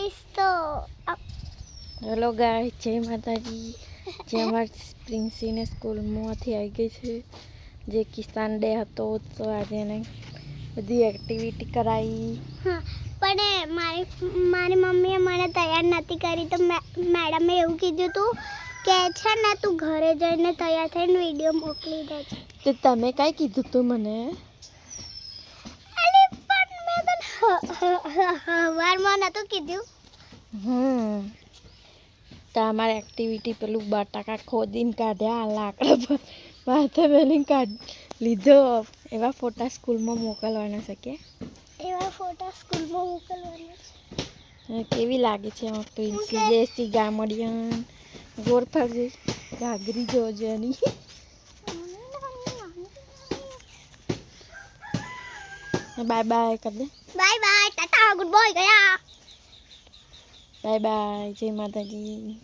Guys તો hello guys, જય માતાજી। જે અમારી પ્રિન્સીને સ્કૂલમાંથી આવી ગઈ છે, જે કિસાન ડે હતો તો આજે એને બધી એક્ટિવિટી કરાવી। હા, પણ મારી મમ્મીએ મને તૈયાર નથી કરી, તો મેડમે એવું કીધું હતું કે છે ને તું ઘરે જઈને તૈયાર થઈને વિડીયો મોકલી દેજે। તો તમે કાંઈ કીધું તું મને? અરે પણ મેં તને હવારમાં નહોતું કીધું। તો અમારી એક્ટિવિટી પેલું બટાકા ખોદીને કાઢ્યા, લાકડા પર માથે બેલીને લીધો, એવા ફોટા સ્કૂલમાં મોકલવાના છે કે એવા ફોટા સ્કૂલમાં મોકલવાના છે। કેવી લાગે છે પ્રિન્સી દેશી ગામડિયન ગોર ફરજી ઘાઘરી જોજો એની। બાય બાય કર દે। Bye bye, tata, good boy ગયા। બાય બાય, જય માતાજી।